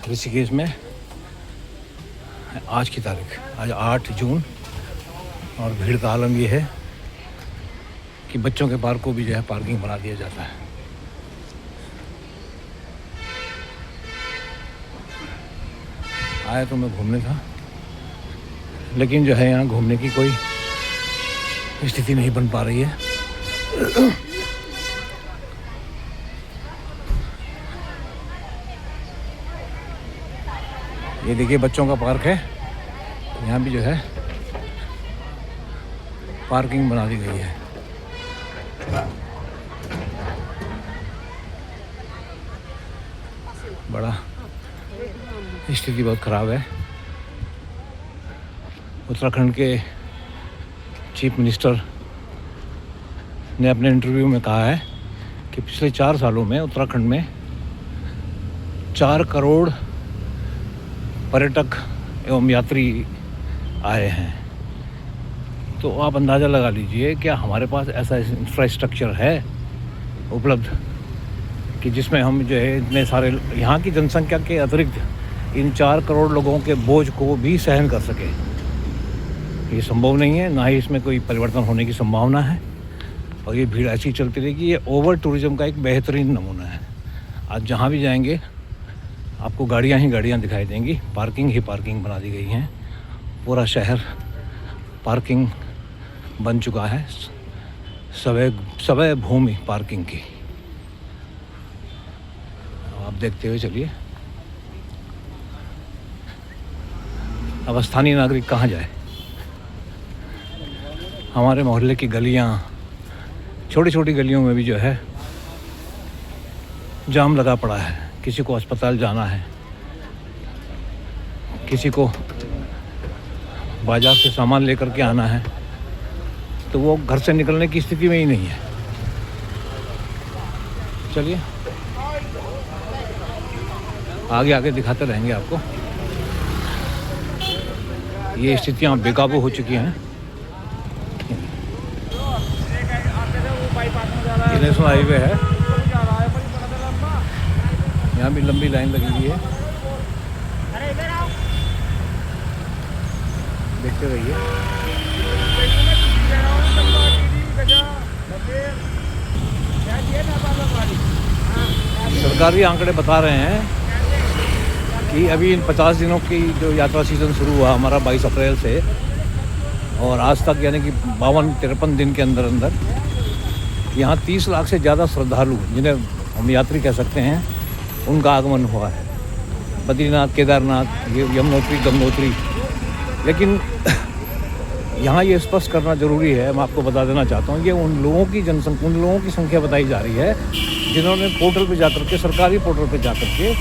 ऋषिकेश में आज की तारीख, आज 8 जून, और भीड़ का आलम ये है कि बच्चों के पार्क को भी जो है पार्किंग बना दिया जाता है। आया तो मैं घूमने था, लेकिन जो है यहाँ घूमने की कोई स्थिति नहीं बन पा रही है। ये देखिए बच्चों का पार्क है, यहाँ भी जो है पार्किंग बना दी गई है। बड़ा स्थिति बहुत ख़राब है। उत्तराखंड के चीफ मिनिस्टर ने अपने इंटरव्यू में कहा है कि पिछले 4 सालों में उत्तराखंड में 4 करोड़ पर्यटक एवं यात्री आए हैं। तो आप अंदाज़ा लगा लीजिए क्या हमारे पास ऐसा इंफ्रास्ट्रक्चर है उपलब्ध कि जिसमें हम जो है इतने सारे यहाँ की जनसंख्या के अतिरिक्त इन 4 करोड़ लोगों के बोझ को भी सहन कर सके। ये संभव नहीं है, ना ही इसमें कोई परिवर्तन होने की संभावना है, और ये भीड़ ऐसी चलती रहेगी। ये ओवर टूरिज़्म का एक बेहतरीन नमूना है। आज जहाँ भी जाएंगे आपको गाड़ियाँ ही गाड़ियाँ दिखाई देंगी, पार्किंग ही पार्किंग बना दी गई हैं। पूरा शहर पार्किंग बन चुका है, सवै भूमि पार्किंग की। आप देखते हुए चलिए। अब स्थानीय नागरिक कहाँ जाए? हमारे मोहल्ले की गलियाँ, छोटी छोटी गलियों में भी जो है जाम लगा पड़ा है। किसी को अस्पताल जाना है, किसी को बाज़ार से सामान लेकर के आना है, तो वो घर से निकलने की स्थिति में ही नहीं है। चलिए आगे आगे दिखाते रहेंगे आपको। ये स्थितियाँ बेकाबू हो चुकी हैं। ये नेशनल हाईवे है, यहाँ भी लंबी लाइन लगी हुई है। देखते रहिए। सरकारी आंकड़े बता रहे हैं कि अभी इन 50 दिनों की जो यात्रा सीज़न शुरू हुआ हमारा 22 अप्रैल से, और आज तक यानी कि 52-53 दिन के अंदर अंदर यहाँ 30 लाख से ज़्यादा श्रद्धालु, जिन्हें हम यात्री कह सकते हैं, उनका आगमन हुआ है। बद्रीनाथ, केदारनाथ, यमुनोत्री, गंगोत्री। लेकिन यहाँ ये स्पष्ट करना ज़रूरी है, मैं आपको बता देना चाहता हूँ, ये उन लोगों की संख्या बताई जा रही है जिन्होंने पोर्टल पे जाकर के, सरकारी पोर्टल पे जाकर के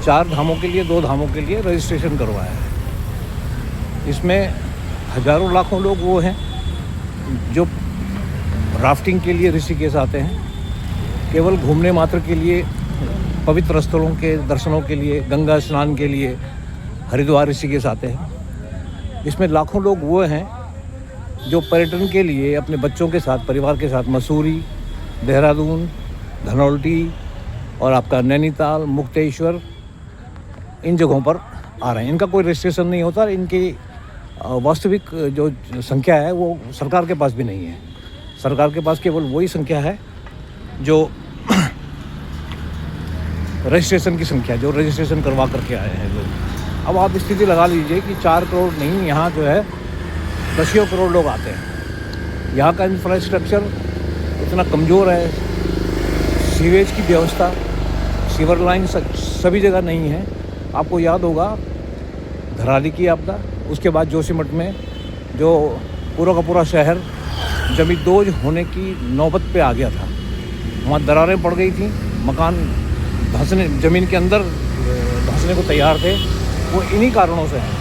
4 धामों के लिए, 2 धामों के लिए रजिस्ट्रेशन करवाया है। इसमें हज़ारों लाखों लोग वो हैं जो राफ्टिंग के लिए ऋषिकेश आते हैं, केवल घूमने मात्र के लिए, पवित्र स्थलों के दर्शनों के लिए, गंगा स्नान के लिए हरिद्वार ऋषिकेश आते हैं। इसमें लाखों लोग वो हैं जो पर्यटन के लिए अपने बच्चों के साथ, परिवार के साथ मसूरी, देहरादून, धनौल्टी और आपका नैनीताल, मुक्तेश्वर, इन जगहों पर आ रहे हैं। इनका कोई रजिस्ट्रेशन नहीं होता। इनकी वास्तविक जो संख्या है वो सरकार के पास भी नहीं है। सरकार के पास केवल वही संख्या है जो रजिस्ट्रेशन की संख्या, जो रजिस्ट्रेशन करवा करके आए हैं लोग। अब आप स्थिति लगा लीजिए कि 4 करोड़ नहीं, यहाँ जो है 10 करोड़ लोग आते हैं। यहाँ का इंफ्रास्ट्रक्चर इतना कमज़ोर है, सीवेज की व्यवस्था, सीवर लाइन सभी जगह नहीं है। आपको याद होगा धराली की आपदा, उसके बाद जोशीमठ में जो पूरा का पूरा शहर जमींदोज होने की नौबत पे आ गया था। वहाँ दरारें पड़ गई थी, मकान धंसने, ज़मीन के अंदर धंसने को तैयार थे। वो इन्हीं कारणों से है,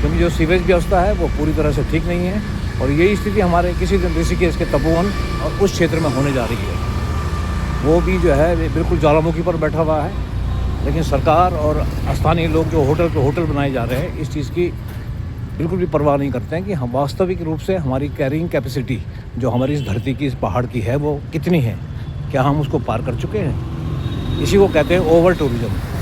क्योंकि जो सीवेज व्यवस्था है वो पूरी तरह से ठीक नहीं है। और यही स्थिति हमारे किसी दिन ऋषिकेश के तपोवन और उस क्षेत्र में होने जा रही है। वो भी जो है बिल्कुल ज्वालामुखी पर बैठा हुआ है। लेकिन सरकार और स्थानीय लोग जो होटल पे होटल बनाए जा रहे हैं, इस चीज़ की बिल्कुल भी परवाह नहीं करते हैं कि हम वास्तविक रूप से हमारी कैरिंग कैपेसिटी जो हमारी इस धरती की, इस पहाड़ की है, वो कितनी है, क्या हम उसको पार कर चुके हैं। इसी को कहते हैं ओवर टूरिज़्म।